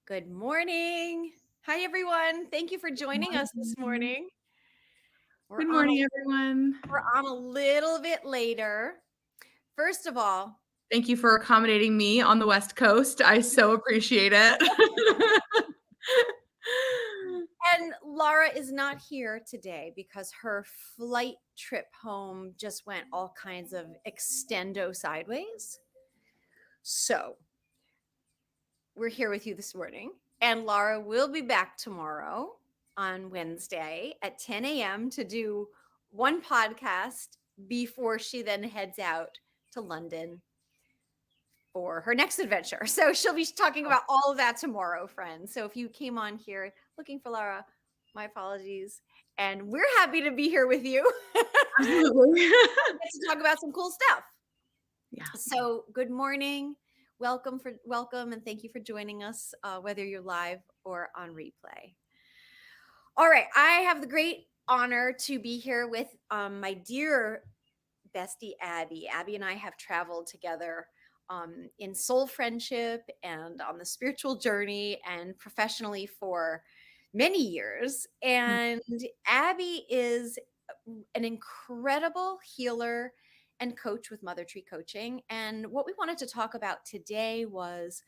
Good morning. Hi, everyone. Thank you for joining us this Morning. morning. We're Good on a, morning, everyone. we're on a little bit later. First of all, Thank you for accommodating me on the West Coast. I so appreciate it. and Laura is not here today because her flight trip home just went all kinds of extendo sideways. So we're here with you this morning, and Laura will be back tomorrow on Wednesday at 10 a.m. to do one podcast before she then heads out to London for her next adventure. So she'll be talking about all of that tomorrow, friends. So if you came on here looking for Laura, my apologies. And we're happy to be here with you. Absolutely. Get to talk about some cool stuff. Yeah. So good morning. Welcome, and thank you for joining us, whether you're live or on replay. All right, I have the great honor to be here with my dear bestie Abby. Abby and I have traveled together in soul friendship and on the spiritual journey and professionally for many years. And Abby is an incredible healer and coach with MotherTree Coaching. And what we wanted to talk about today was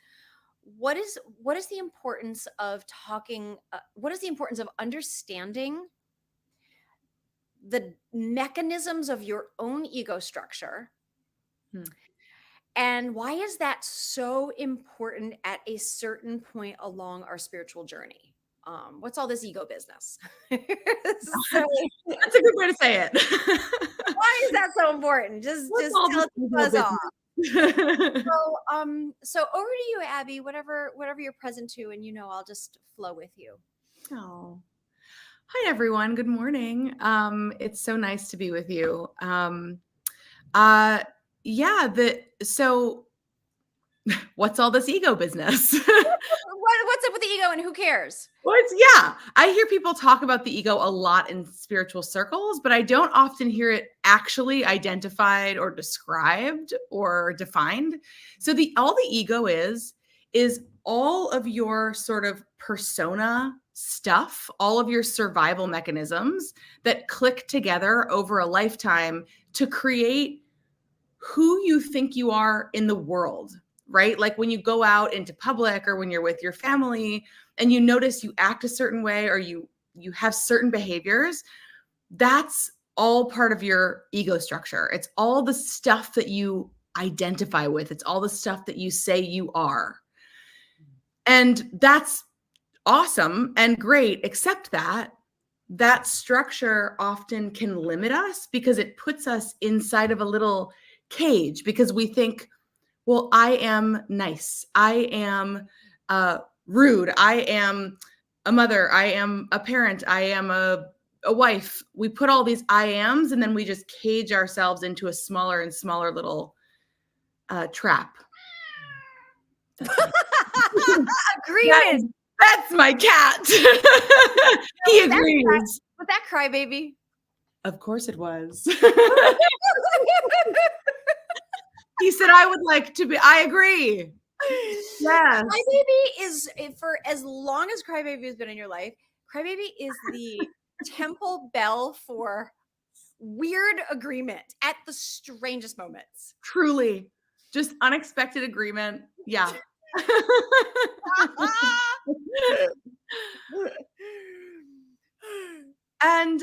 what is the importance of talking what is the importance of understanding the mechanisms of your own ego structure. And why is that so important at a certain point along our spiritual journey? What's all this ego business? So, That's a good way to say it. why is that so important? Just tell it to buzz off. So over to you, Abby. Whatever you're present to, and I'll just flow with you. Oh. Hi, everyone. Good morning. It's so nice to be with you. So what's all this ego business? What's up with the ego, and who cares? I hear people talk about the ego a lot in spiritual circles, but I don't often hear it actually identified or described or defined. So all the ego is all of your sort of persona stuff, all of your survival mechanisms that click together over a lifetime to create who you think you are in the world, right? Like when you go out into public or when you're with your family and you notice you act a certain way or you have certain behaviors, that's all part of your ego structure. It's all the stuff that you identify with. It's all the stuff that you say you are. And that's awesome and great, except that structure often can limit us because it puts us inside of a little cage because we think, well, I am nice. I am rude. I am a mother. I am a parent. I am a wife. We put all these I ams and then we just cage ourselves into a smaller and smaller little trap. Agreement. That's my cat. He agrees. Was that crybaby? Of course it was. He said, I would like to be, I agree. Yes. Crybaby is, for as long as Crybaby has been in your life, Crybaby is the temple bell for weird agreement at the strangest moments. Truly. Just unexpected agreement. Yeah. And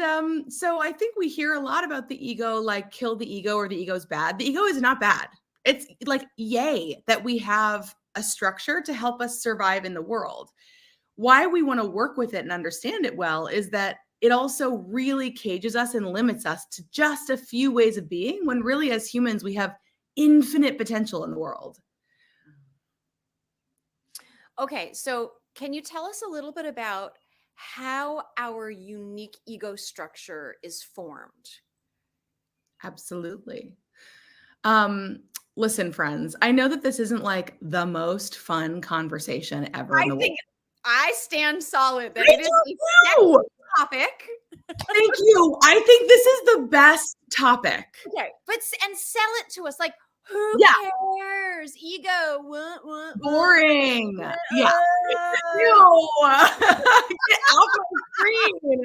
so I think we hear a lot about the ego, like kill the ego or the ego's bad. The ego is not bad. It's like, yay, that we have a structure to help us survive in the world. Why we want to work with it and understand it well is that it also really cages us and limits us to just a few ways of being, when really as humans, we have infinite potential in the world. Okay, so can you tell us a little bit about how our unique ego structure is formed? Absolutely. Listen, friends, I know that this isn't like the most fun conversation ever in the world. I stand solid that it is a sexy topic. Thank you. I think this is the best topic. Okay, and sell it to us. Like, Who Yeah. cares? Ego. What, Boring. Yeah. uh, Ew. Get off my screen.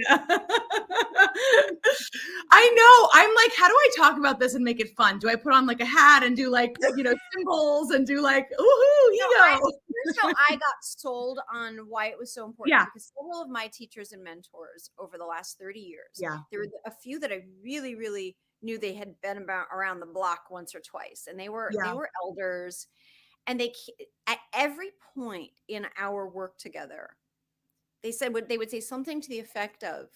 I know. I'm like, how do I talk about this and make it fun? Do I put on like a hat and do like, symbols and do like, ooh, ego? Here's how I got sold on why it was so important, Yeah. because several of my teachers and mentors over the last 30 years, Yeah. there were a few that I really, really knew they had been around the block once or twice, and they were Yeah. elders, and at every point in our work together, they would say something to the effect of,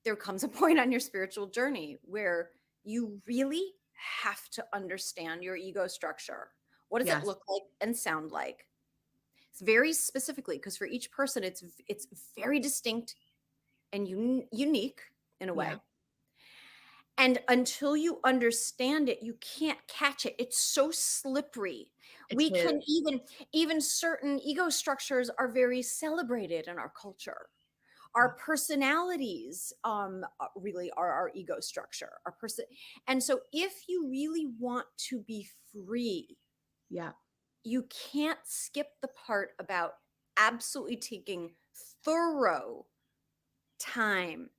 there comes a point on your spiritual journey where you really have to understand your ego structure. What does it Yes. look like and sound like? It's very specifically, because for each person it's very distinct and unique in a Yeah. way. And until you understand it, you can't catch it. It's so slippery. It We is can even certain ego structures are very celebrated in our culture. Our personalities really are our ego structure, our person. And so if you really want to be free, yeah. you can't skip the part about absolutely taking thorough time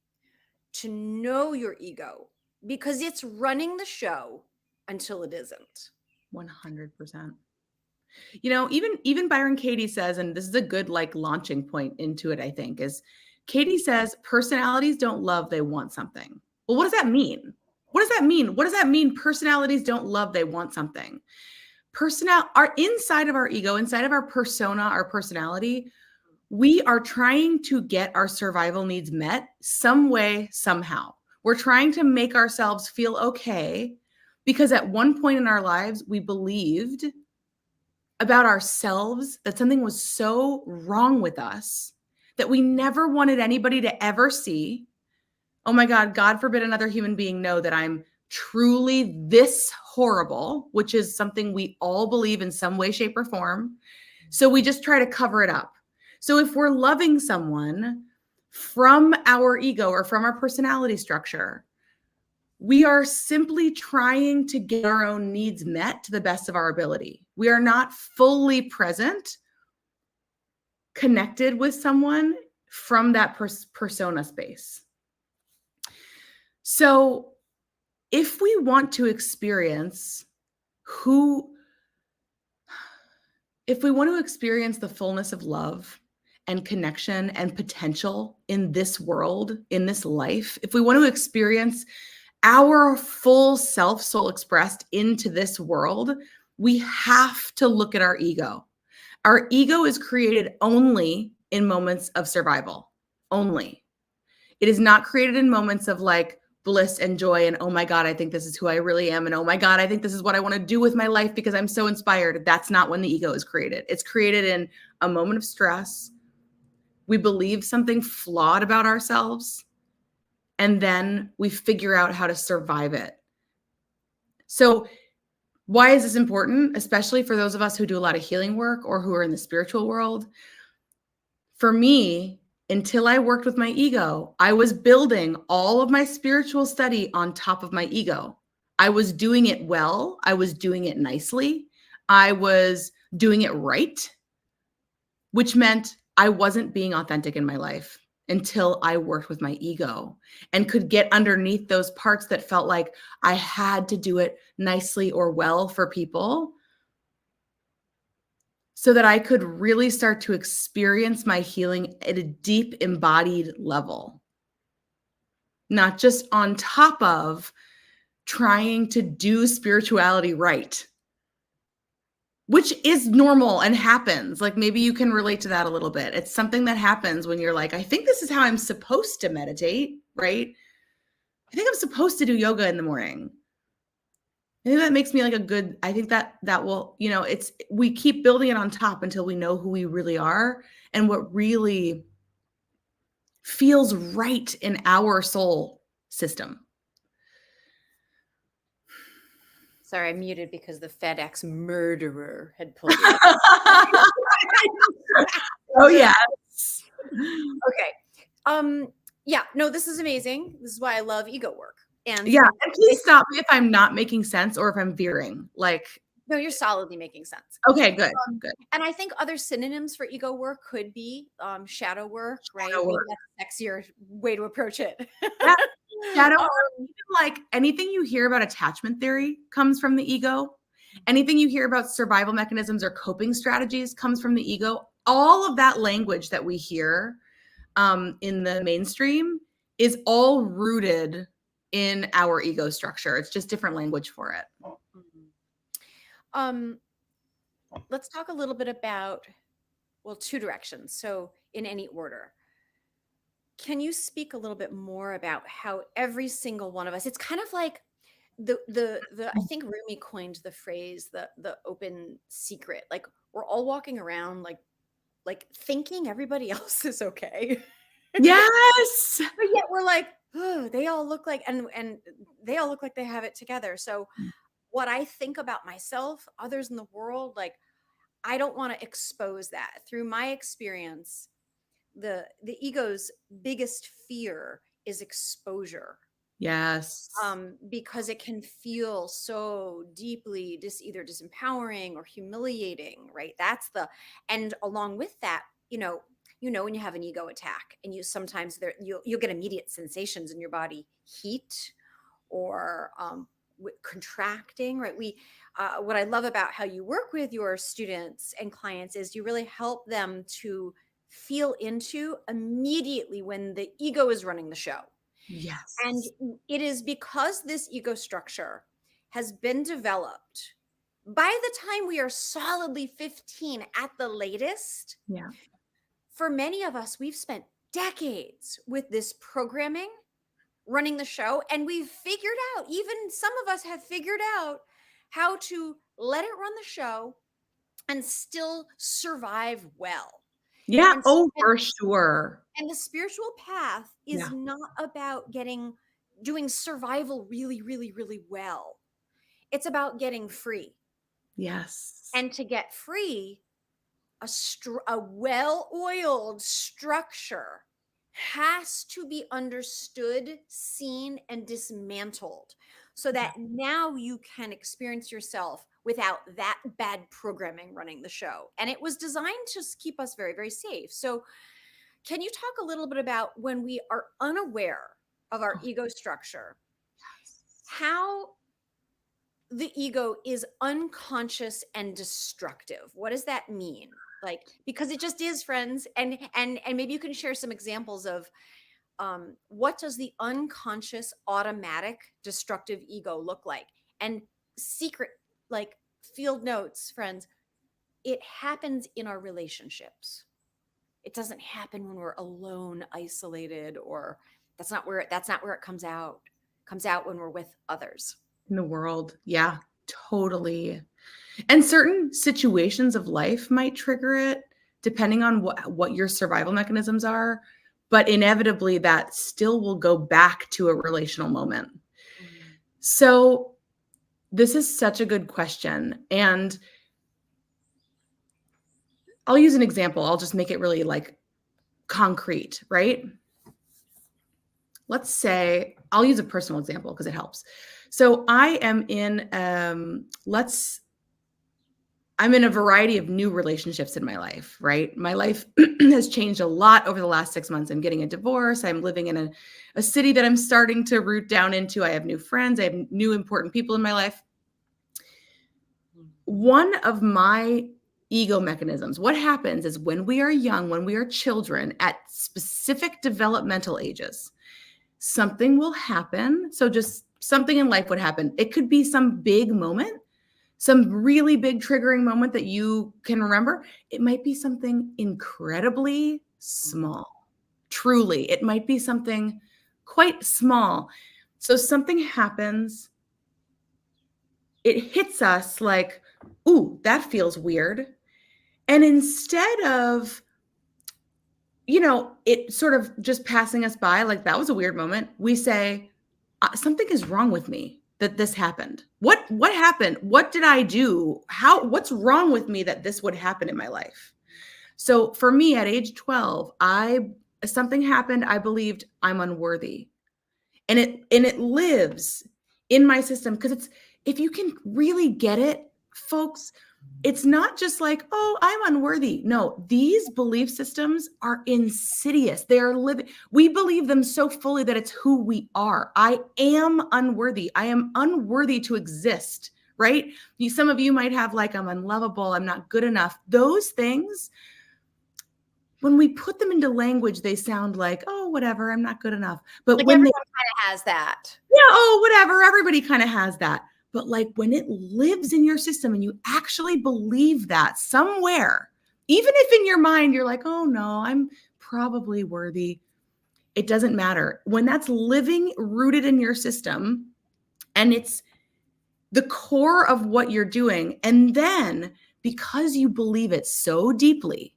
to know your ego, because it's running the show until it isn't. 100%. Even Byron Katie says, and this is a good like launching point into it, I think, is Katie says personalities don't love, they want something. Well, what does that mean? What does that mean? What does that mean? Personalities don't love, they want something. Our inside of our ego, inside of our persona, our personality, we are trying to get our survival needs met some way, somehow. We're trying to make ourselves feel okay because at one point in our lives, we believed about ourselves that something was so wrong with us that we never wanted anybody to ever see. Oh my God, God forbid another human being know that I'm truly this horrible, which is something we all believe in some way, shape, or form. So we just try to cover it up. So if we're loving someone from our ego or from our personality structure, we are simply trying to get our own needs met to the best of our ability. We are not fully present, connected with someone from that persona space. So if we want to experience the fullness of love and connection and potential in this world, in this life, if we want to experience our full self, soul expressed into this world, we have to look at our ego. Our ego is created only in moments of survival, only. It is not created in moments of like bliss and joy and, oh my God, I think this is who I really am. And oh my God, I think this is what I want to do with my life because I'm so inspired. That's not when the ego is created. It's created in a moment of stress. We believe something flawed about ourselves, and then we figure out how to survive it. So why is this important? Especially for those of us who do a lot of healing work or who are in the spiritual world. For me, until I worked with my ego, I was building all of my spiritual study on top of my ego. I was doing it well. I was doing it nicely. I was doing it right, which meant I wasn't being authentic in my life until I worked with my ego and could get underneath those parts that felt like I had to do it nicely or well for people, so that I could really start to experience my healing at a deep embodied level, not just on top of trying to do spirituality right, which is normal and happens. Like maybe you can relate to that a little bit. It's something that happens when you're like, I think this is how I'm supposed to meditate, right? I think I'm supposed to do yoga in the morning. I think that makes me like I think that will, we keep building it on top until we know who we really are and what really feels right in our soul system. Sorry, I muted because the FedEx murderer had pulled in. Oh, yes. Okay. Yeah, no, this is amazing. This is why I love ego work. And Yeah, and and please it's stop me if I'm not making sense or if I'm veering. Like, no, you're solidly making sense. okay, good, Um, good. and I think other synonyms for ego work could be shadow work, right? Shadow Maybe work. that's a sexier way to approach it. Yeah, shadow work, um, even like anything you hear about attachment theory comes from the ego. Anything you hear about survival mechanisms or coping strategies comes from the ego. All of that language that we hear in the mainstream is all rooted in our ego structure. It's just different language for it. mhm. um, let's talk a little bit about, well, two directions. So, in any order, can you speak a little bit more about how every single one of us, it's kind of like the I think Rumi coined the phrase the open secret. Like we're all walking around like thinking everybody else is okay. Yes. But yet we're like, oh, they all look like and they all look like they have it together. So what I think about myself, others in the world, like I don't want to expose that. Through my experience, the ego's biggest fear is exposure. Yes. Because it can feel so deeply either disempowering or humiliating, right? That's the and along with that, when you have an ego attack, and you sometimes you'll get immediate sensations in your body, heat or contracting, right? What I love about how you work with your students and clients is you really help them to feel into immediately when the ego is running the show. And Yes. it is because this ego structure has been developed by the time we are solidly 15 at the latest. Yeah. For many of us, we've spent decades with this programming running the show, and we've figured out, even some of us have figured out how to let it run the show and still survive well. Yeah. And, Oh, and for sure. And the spiritual path is Yeah. not about doing survival really, really, really well. It's about getting free. Yes. And to get free, a well-oiled structure has to be understood, seen, and dismantled so Yeah. that now you can experience yourself without that bad programming running the show. And it was designed to keep us very, very safe. So can you talk a little bit about when we are unaware of our Oh, ego structure, yes. how the ego is unconscious and destructive? What does that mean? Like, because it just is, friends, and maybe you can share some examples of what does the unconscious, automatic, destructive ego look like? And secret, like field notes, friends, it happens in our relationships. It doesn't happen when we're alone, isolated, or that's not where it comes out. It comes out when we're with others. In the world. Yeah, totally. And certain situations of life might trigger it depending on what your survival mechanisms are, but inevitably that still will go back to a relational moment. Mm. So, this is such a good question, and I'll use an example. I'll just make it really like concrete, right? Let's say I'll use a personal example because it helps. So I am in I'm in a variety of new relationships in my life, right? My life has changed a lot over the last 6 months. I'm getting a divorce. I'm living in a city that I'm starting to root down into. I have new friends. I have new important people in my life. One of my ego mechanisms, what happens is when we are young, when we are children at specific developmental ages, something will happen. So just something in life would happen. It could be some big moment, some really big triggering moment that you can remember. It might be something incredibly small. Truly, it might be something quite small. So something happens, it hits us like, ooh, that feels weird. And instead of, it sort of just passing us by, like that was a weird moment, we say, something is wrong with me that this happened. What happened? What did I do? What's wrong with me that this would happen in my life? So for me at age 12, I something happened. I believed I'm unworthy. and it lives in my system, because it's, if you can really get it, folks, it's not just like, oh, I'm unworthy. No, these belief systems are insidious. They are living. We believe them so fully that it's who we are. I am unworthy. I am unworthy to exist, right? Some of you might have like, I'm unlovable, I'm not good enough. Those things, when we put them into language, they sound like, oh, whatever, I'm not good enough. But Like when everyone they, kind of has that. yeah, oh, whatever, everybody kind of has that. But like when it lives in your system and you actually believe that somewhere, even if in your mind you're like, oh no, I'm probably worthy, it doesn't matter. When that's living, rooted in your system, and it's the core of what you're doing, and then because you believe it so deeply,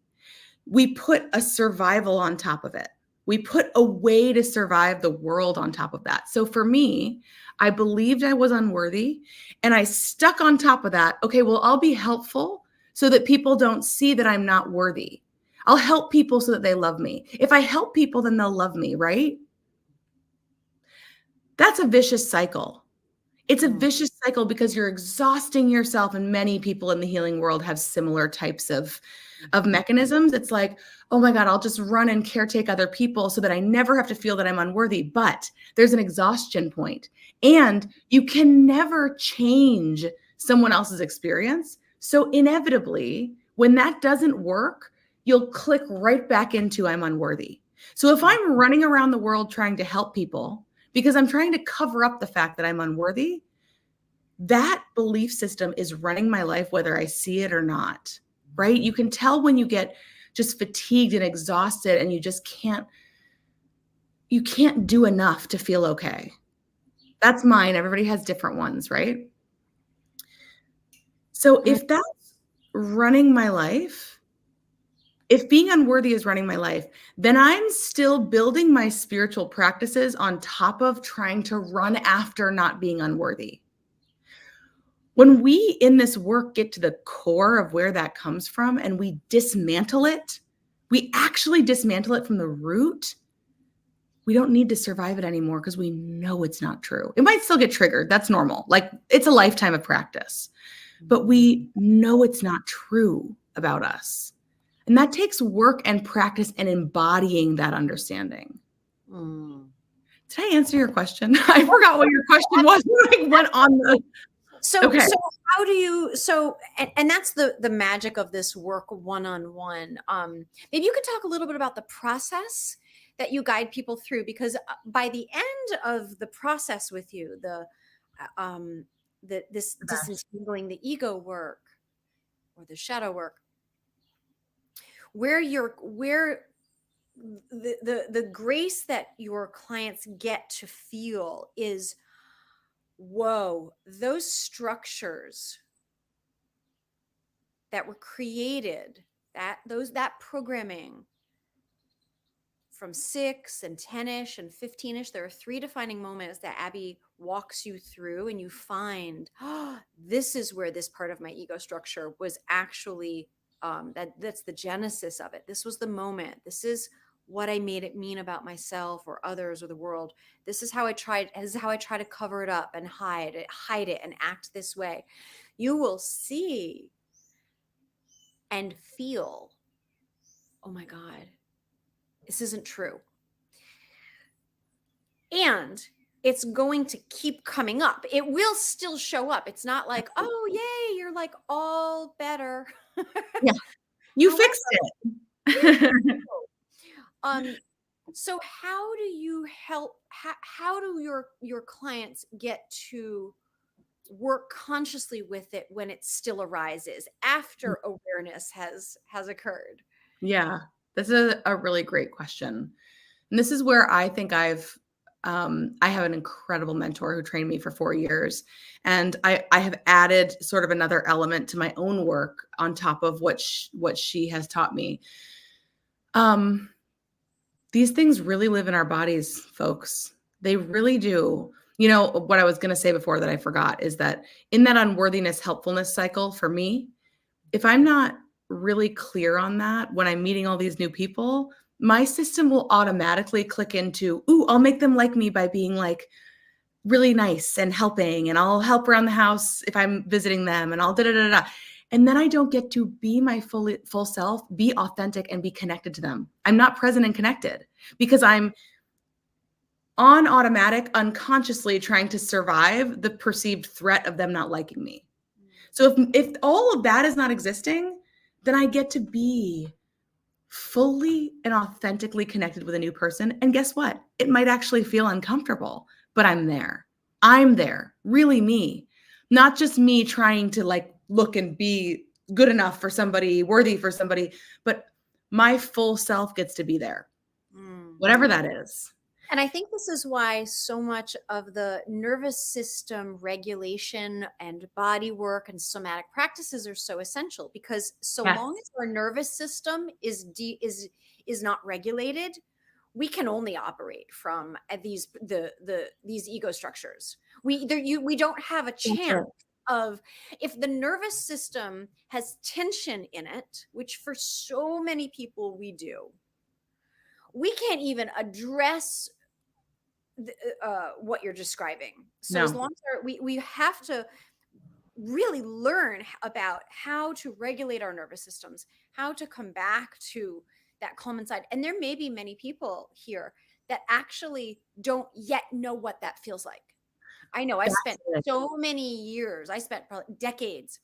we put a survival on top of it. We put a way to survive the world on top of that. So for me, I believed I was unworthy, and I stuck on top of that. Okay, well, I'll be helpful so that people don't see that I'm not worthy. I'll help people so that they love me. If I help people, then they'll love me, right? That's a vicious cycle. It's a vicious cycle because you're exhausting yourself, and many people in the healing world have similar types of mechanisms. It's like, oh my God, I'll just run and caretake other people so that I never have to feel that I'm unworthy. But there's an exhaustion point, and you can never change someone else's experience. So inevitably, when that doesn't work, you'll click right back into I'm unworthy. So if I'm running around the world trying to help people because I'm trying to cover up the fact that I'm unworthy, that belief system is running my life whether I see it or not, right? You can tell when you get just fatigued and exhausted and you can't do enough to feel okay. That's mine. Everybody has different ones, right? So if that's running my life, if being unworthy is running my life, then I'm still building my spiritual practices on top of trying to run after not being unworthy. When we in this work get to the core of where that comes from and we dismantle it, we actually dismantle it from the root. We don't need to survive it anymore because we know it's not true. It might still get triggered. That's normal. Like, it's a lifetime of practice, but we know it's not true about us. And that takes work and practice and embodying that understanding. Did I answer your question? I forgot what your question was. I went on the. So, Okay. so how do you, and that's the magic of this work one-on-one. Maybe you could talk a little bit about the process that you guide people through, because by the end of the process with you, this disentangling the ego work or the shadow work, where the grace that your clients get to feel is, whoa, those structures that were created, that programming from 6 and 10ish and 15ish, there are 3 defining moments that Abby walks you through, and you find, oh, this is where this part of my ego structure was actually, that's the genesis of it. This was the moment. This is what I made it mean about myself or others or the world. This is how I try to cover it up and hide it and act this way. You will see and feel, oh my God, this isn't true. And it's going to keep coming up. It will still show up. It's not like, oh, yay, you're like all better. Yeah, you However, fixed it. So how do you help? How do your clients get to work consciously with it when it still arises after awareness has occurred? Yeah, this is a really great question. And this is where I think I have an incredible mentor who trained me for 4 years. And I have added sort of another element to my own work on top of what she has taught me. These things really live in our bodies, folks. They really do. You know, what I was going to say before that I forgot is that in that unworthiness, helpfulness cycle for me, if I'm not really clear on that when I'm meeting all these new people, my system will automatically click into, ooh, I'll make them like me by being like really nice and helping, and I'll help around the house if I'm visiting them, and I'll da da da da. And then I don't get to be my full self, be authentic, and be connected to them. I'm not present and connected because I'm on automatic, unconsciously trying to survive the perceived threat of them not liking me. So if all of that is not existing, then I get to be fully and authentically connected with a new person. And guess what? It might actually feel uncomfortable, but I'm there. I'm there, really me, not just me trying to like look and be good enough for somebody, worthy for somebody, but my full self gets to be there, whatever that is. And I think this is why so much of the nervous system regulation and body work and somatic practices are so essential, because so Yes. long as our nervous system is not regulated, we can only operate from these ego structures. We don't have a chance of, if the nervous system has tension in it, which for so many people we do, we can't even address what you're describing. So as No. long as we have to really learn about how to regulate our nervous systems, how to come back to that calm inside. And there may be many people here that actually don't yet know what that feels like. I know I spent so many years, I spent probably decades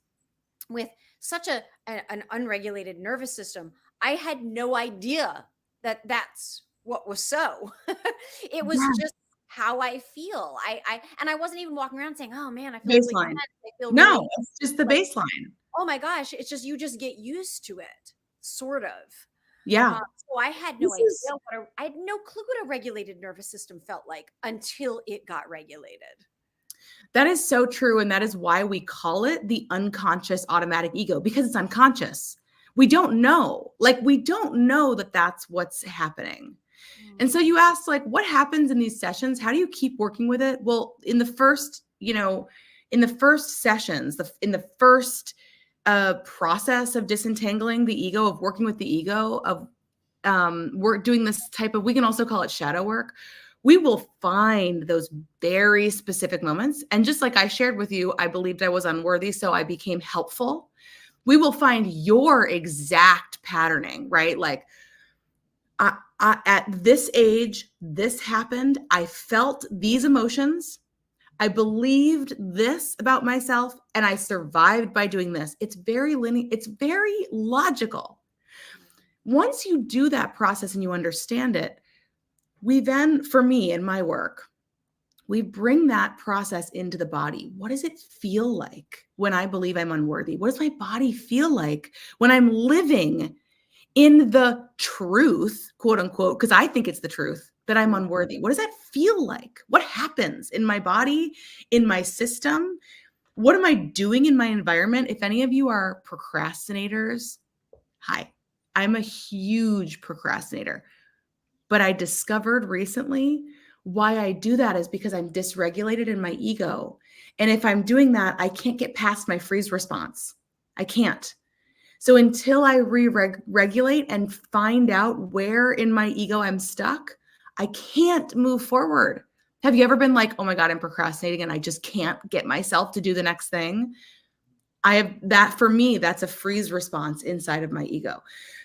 with such an unregulated nervous system. I had no idea that that's what was so. It was just how I feel. And I wasn't even walking around saying, "Oh man, I feel really Baseline. tense. I feel No, really it's just the like, baseline. oh my gosh." It's just, you just get used to it, sort of. Yeah. So I had no idea I had no clue what a regulated nervous system felt like until it got regulated. That is so true. And that is why we call it the unconscious automatic ego, because it's unconscious. We don't know. Like, we don't know that that's what's happening. And so you asked, like, what happens in these sessions? How do you keep working with it? Well, in the first, in the first sessions, in the first process of disentangling the ego, of working with the ego, of we're doing this type of, we can also call it shadow work. We will find those very specific moments. And just like I shared with you, I believed I was unworthy, so I became helpful. We will find your exact patterning, right? Like, at this age, this happened. I felt these emotions. I believed this about myself, and I survived by doing this. It's very linear. It's very logical. Once you do that process and you understand it, we then, for me in my work, we bring that process into the body. What does it feel like when I believe I'm unworthy? What does my body feel like when I'm living in the truth, quote unquote, because I think it's the truth, that I'm unworthy? What does that feel like? What happens in my body, in my system? What am I doing in my environment? If any of you are procrastinators, hi, I'm a huge procrastinator. But I discovered recently why I do that is because I'm dysregulated in my ego. And if I'm doing that, I can't get past my freeze response. I can't. So until I re-regulate and find out where in my ego I'm stuck, I can't move forward. Have you ever been like, oh my God, I'm procrastinating and I just can't get myself to do the next thing? I have that. For me, that's a freeze response inside of my ego.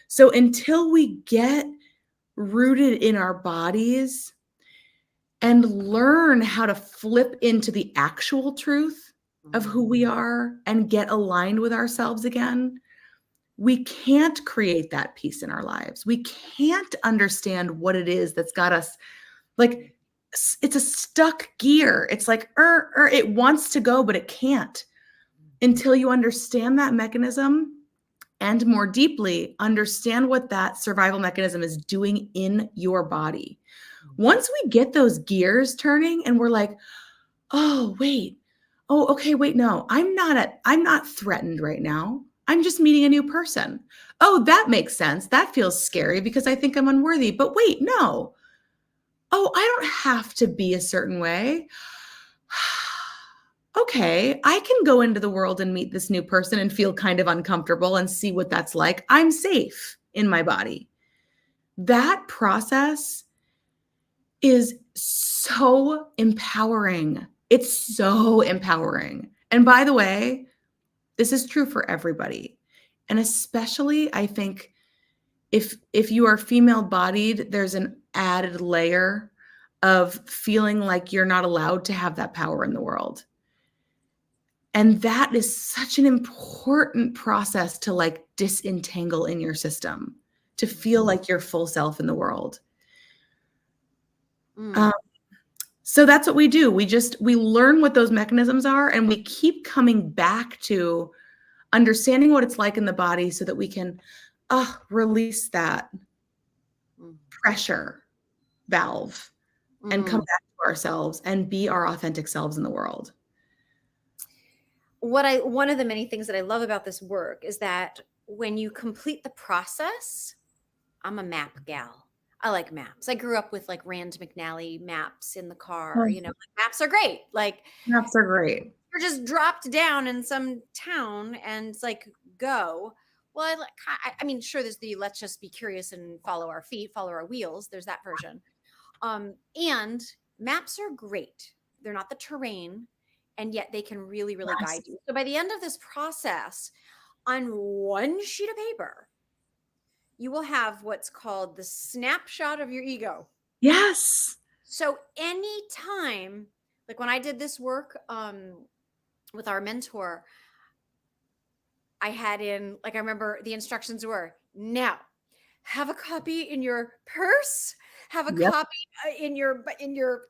So until we get rooted in our bodies and learn how to flip into the actual truth of who we are and get aligned with ourselves again, we can't create that peace in our lives. We can't understand what it is that's got us, like, it's a stuck gear. It's like, it wants to go, but it can't, until you understand that mechanism and more deeply understand what that survival mechanism is doing in your body. Once we get those gears turning and we're like, oh, wait, oh, okay, wait, no, I'm not threatened right now. I'm just meeting a new person. Oh, that makes sense. That feels scary because I think I'm unworthy. But wait, no. Oh, I don't have to be a certain way. Okay, I can go into the world and meet this new person and feel kind of uncomfortable and see what that's like. I'm safe in my body. that process is so empowering. It's so empowering. And by the way, this is true for everybody. And especially I think if you are female bodied, there's an added layer of feeling like you're not allowed to have that power in the world. And that is such an important process to like disentangle in your system, to feel like your full self in the world. Um, so that's what we do. We learn what those mechanisms are, and we keep coming back to understanding what it's like in the body so that we can release that pressure valve and come back to ourselves and be our authentic selves in the world. One of the many things that I love about this work is that when you complete the process, I'm a map gal. I like maps. I grew up with like Rand McNally maps in the car. Oh, You know, like, maps are great. Like maps are great. you're just dropped down in some town and it's like go. Well, I mean, sure, there's the let's just be curious and follow our feet, follow our wheels. There's that version. And maps are great. They're not the terrain, and yet they can really, really guide Yes. you. So by the end of this process, on one sheet of paper, you will have what's called the snapshot of your ego. Yes. So anytime, like when I did this work with our mentor, I had in, like, I remember the instructions were now have a copy in your purse, have a Yep. copy in your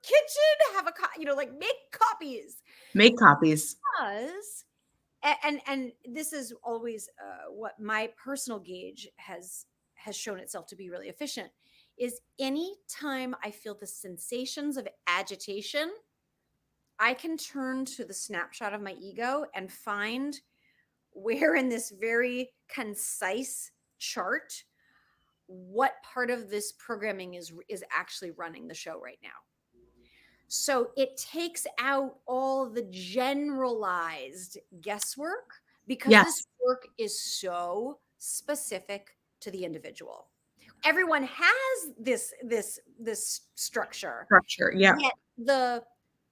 kitchen, have a like make copies Make copies. because and this is always what my personal gauge has shown itself to be really efficient is any time I feel the sensations of agitation, I can turn to the snapshot of my ego and find where in this very concise chart what part of this programming is actually running the show right now. So it takes out all the generalized guesswork because Yes. this work is so specific to the individual. Everyone has this structure, Structure. Yeah. yet the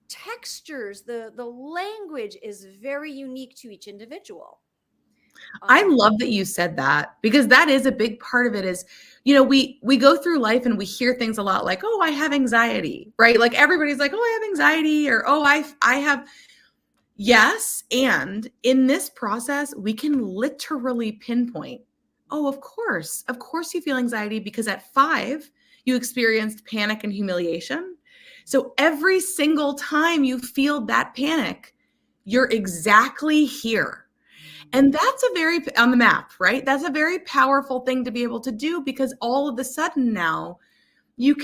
textures, the language is very unique to each individual. I Um, love that you said that because that is a big part of it is, we go through life and we hear things a lot like, "Oh, I have anxiety," right? Like everybody's like, "Oh, I have anxiety," or, "Oh, I have." Yes, and in this process, we can literally pinpoint, "Oh, of course you feel anxiety because at 5, you experienced panic and humiliation. So every single time you feel that panic, you're exactly here." And that's a very on the map, right? That's a very powerful thing to be able to do because all of a sudden now you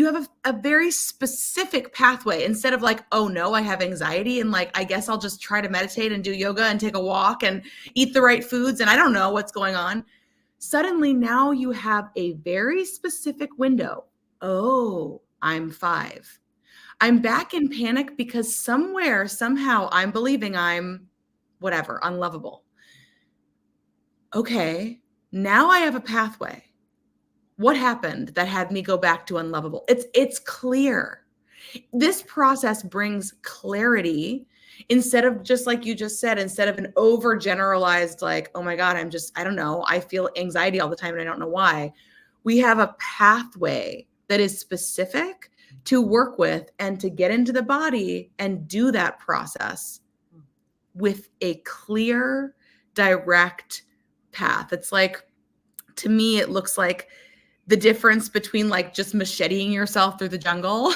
have a very specific pathway instead of like, "Oh no, I have anxiety and like I guess I'll just try to meditate and do yoga and take a walk and eat the right foods and I don't know what's going on." Suddenly now you have a very specific window. "Oh, I'm 5. I'm back in panic because somewhere somehow I'm believing I'm whatever, unlovable. Okay, now I have a pathway. What happened that had me go back to unlovable?" It's clear. This process brings clarity instead of just like you just said, instead of an overgeneralized like, "Oh my God, I don't know, I feel anxiety all the time and I don't know why." We have a pathway that is specific to work with and to get into the body and do that process with a clear, direct path. It's like, to me, it looks like the difference between like just macheting yourself through the jungle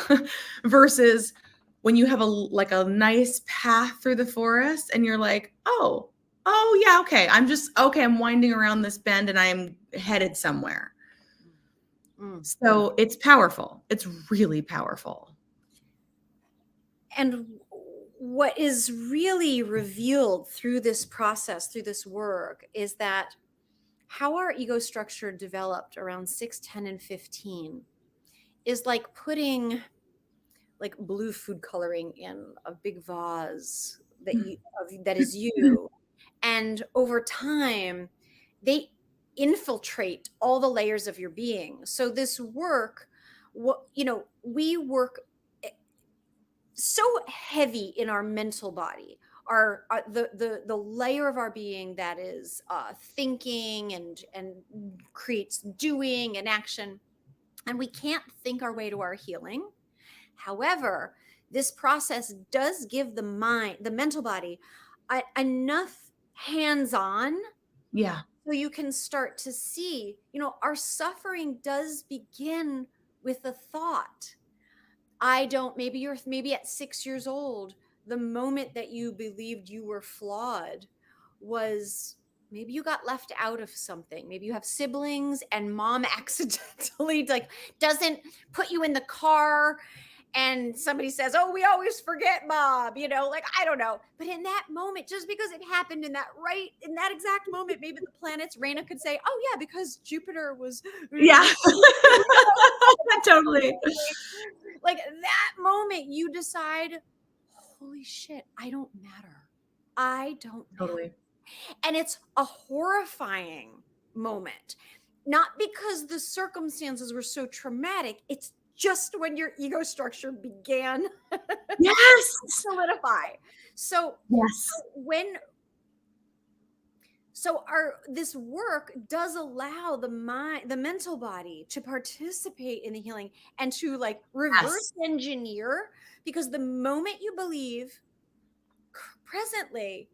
versus when you have a nice path through the forest and you're like, oh yeah, okay, I'm winding around this bend and I'm headed somewhere. So it's powerful. It's really powerful. and what is really revealed through this process, through this work, is that how our ego structure developed around 6, 10, and 15 is like putting like blue food coloring in a big vase that is you, and over time they infiltrate all the layers of your being. So this work, we work so heavy in our mental body, the layer of our being that is thinking and creates doing and action, and we can't think our way to our healing. However, this process does give the mental body, enough hands on, Yeah. so you can start to see, our suffering does begin with a thought. I don't, maybe at 6 years old, the moment that you believed you were flawed was, maybe you got left out of something. Maybe you have siblings and mom accidentally like doesn't put you in the car, and somebody says, "Oh, we always forget, Mom," like, I don't know. But in that moment, just because it happened in that exact moment, maybe the planets, Raina could say, "Oh yeah, because Jupiter was," Yeah. Totally. like that moment you decide, holy shit, I don't matter. I don't matter. Totally. And it's a horrifying moment. Not because the circumstances were so traumatic, it's just when your ego structure began to Yes. solidify. So Yes. when so our this work does allow the mental body to participate in the healing and to like reverse Yes. engineer, because the moment you believe presently,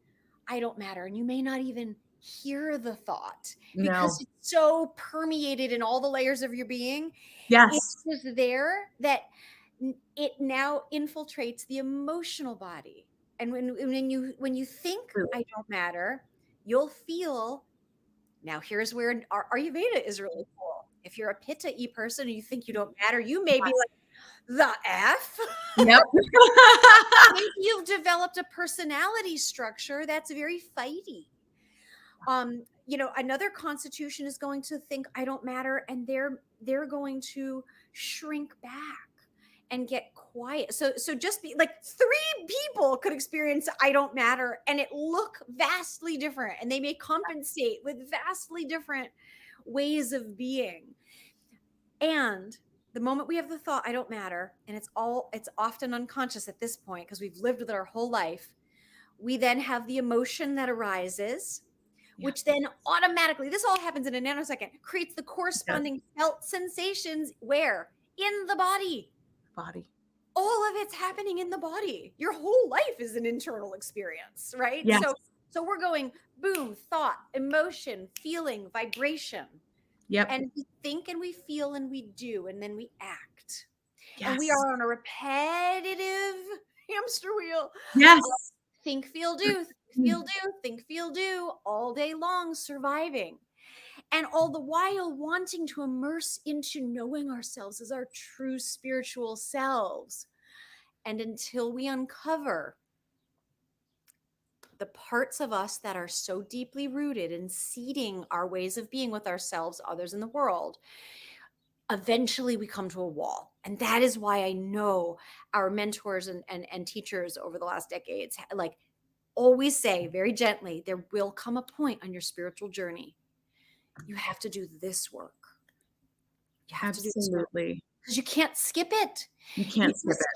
I don't matter, and you may not even hear the thought because No. it's so permeated in all the layers of your being, it's Yes. just there that it now infiltrates the emotional body. And when you think I don't matter, you'll feel. Now here's where our Ayurveda is really cool. If you're a Pitta-y person and you think you don't matter, you may be Yes. like, the F. Yep. Maybe you've developed a personality structure that's very fighty. Another constitution is going to think I don't matter, and they're going to shrink back and get quiet. So just be like, three people could experience I don't matter and it look vastly different, and they may compensate with vastly different ways of being. And the moment we have the thought I don't matter, and it's often unconscious at this point because we've lived with it our whole life, we then have the emotion that arises, Yeah. which then automatically, this all happens in a nanosecond, creates the Yeah. corresponding felt sensations where? In the body. Body. All of it's happening in the body. Your whole life is an internal experience, right? Yes. So we're going boom, thought, emotion, feeling, vibration. Yep. And we think and we feel and we do, and then we act. And we Yes. are on a repetitive hamster wheel. Yes. Think, feel, do, think, feel, do, all day long, surviving. And all the while wanting to immerse into knowing ourselves as our true spiritual selves. And until we uncover the parts of us that are so deeply rooted in seeding our ways of being with ourselves, others, in the world, eventually we come to a wall. And that is why I know our mentors and teachers over the last decades, like, always say very gently, there will come a point on your spiritual journey you have to do this work. You have to do this work Absolutely. because you can't skip it. You You can't skip just it.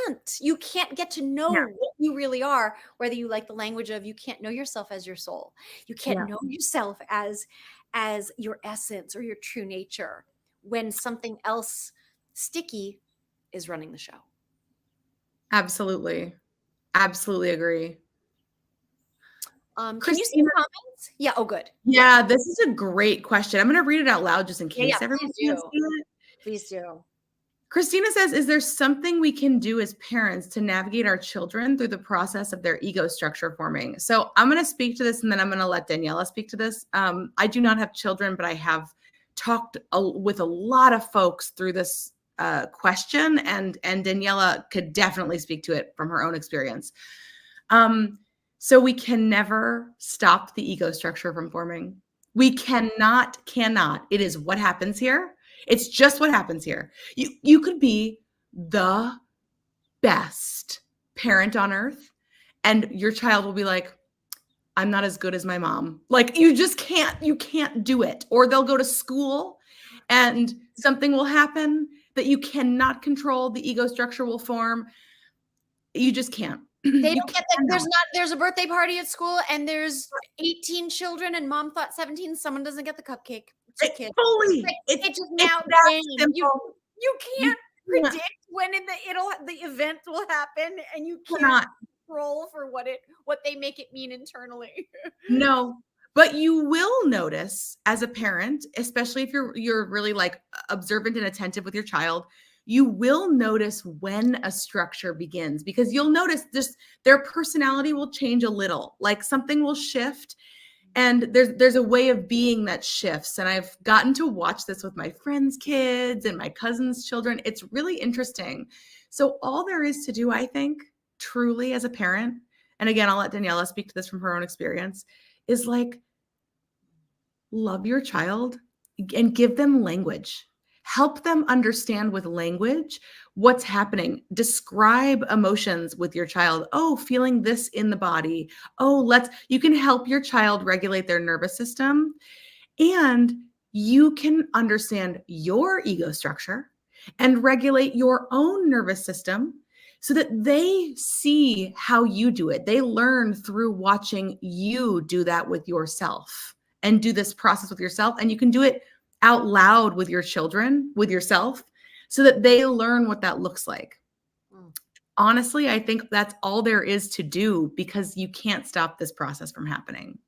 can't. You can't get to know Yeah. what you really are, whether you like the language of, you can't know yourself as your soul. You can't Yeah. know yourself as your essence or your true nature when something else sticky is running the show. Absolutely. Absolutely agree. Can you see Christina, comments? Yeah. Oh, good. yeah, this is a great question. I'm going to read it out loud just in Yeah. case everyone Please can't do. see it. Please do. Christina says, is there something we can do as parents to navigate our children through the process of their ego structure forming? So I'm going to speak to this, and then I'm going to let Daniela speak to this. I do not have children, but I have talked with a lot of folks through this question, and Daniela could definitely speak to it from her own experience. So we can never stop the ego structure from forming. We cannot. It is what happens here. It's just what happens here. You could be the best parent on earth, and your child will be like, I'm not as good as my mom. Like you can't do it. Or they'll go to school and something will happen that you cannot control. The ego structure will form. You just can't. They You don't get that cannot. there's a birthday party at school and there's 18 children and mom thought 17, someone doesn't get the cupcake. It's your kid. Fully. It's just It's now that game. simple. You You can't can't, predict when the event will happen, and you can't cannot. control for what they make it mean internally. No. But you will notice as a parent, especially if you're really like observant and attentive with your child, you will notice when a structure begins because you'll notice just their personality will change a little. Like something will shift and there's a way of being that shifts, and I've gotten to watch this with my friends' kids and my cousins' children. It's really interesting. So all there is to do, I think, truly as a parent, and again, I'll let Daniela speak to this from her own experience, is like love your child and give them language. Help them understand with language what's happening. Describe emotions with your child. Oh, feeling this in the body. Oh, you can help your child regulate their nervous system, and you can understand your ego structure and regulate your own nervous system so that they see how you do it. They learn through watching you do that with yourself and do this process with yourself. And you can do it out loud with your children, with yourself, so that they learn what that looks like. Honestly, I think that's all there is to do because you can't stop this process from happening.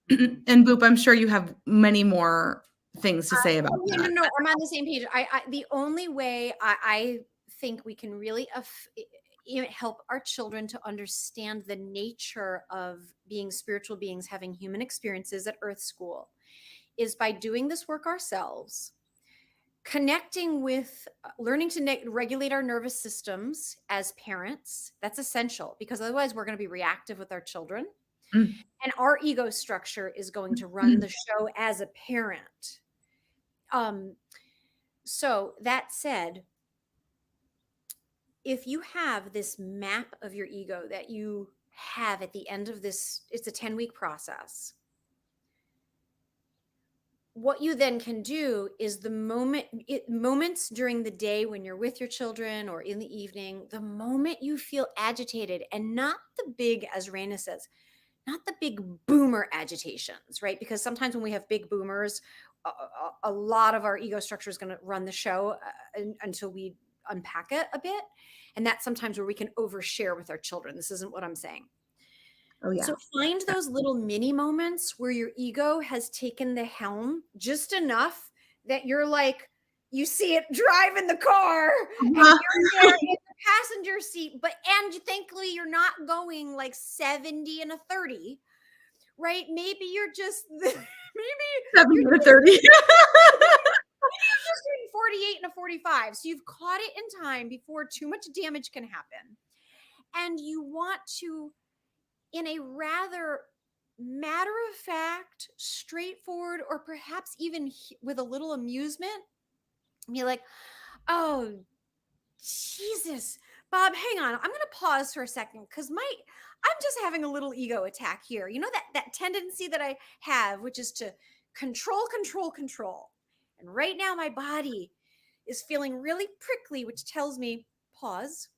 And Boop, I'm sure you have many more things to say about that. No, I'm on the same page. The only way I think we can really help our children to understand the nature of being spiritual beings having human experiences at Earth School is by doing this work ourselves, connecting with learning to regulate our nervous systems as parents. That's essential because otherwise we're going to be reactive with our children. Mm. And our ego structure is going to run the show as a parent. So that said, if you have this map of your ego that you have at the end of this, it's a 10-week process. What you then can do is moments during the day when you're with your children or in the evening, the moment you feel agitated, and not the big, as Raina says, not the big boomer agitations, right? Because sometimes when we have big boomers, a lot of our ego structure is going to run the show until we unpack it a bit. And that's sometimes where we can overshare with our children. This isn't what I'm saying. Oh, yeah. So find those little mini moments where your ego has taken the helm just enough that you're like, you see it driving the car and you're there in the passenger seat, and thankfully you're not going like 70 and a 30, right? Maybe you're just maybe 70 to 30. maybe you're just doing 48 and a 45. So you've caught it in time before too much damage can happen. And you want to, in a rather matter of fact, straightforward, or perhaps even with a little amusement, be like, oh, Jesus, Bob, hang on. I'm going to pause for a second because I'm just having a little ego attack here. You know, that tendency that I have, which is to control, control, control. And right now my body is feeling really prickly, which tells me pause.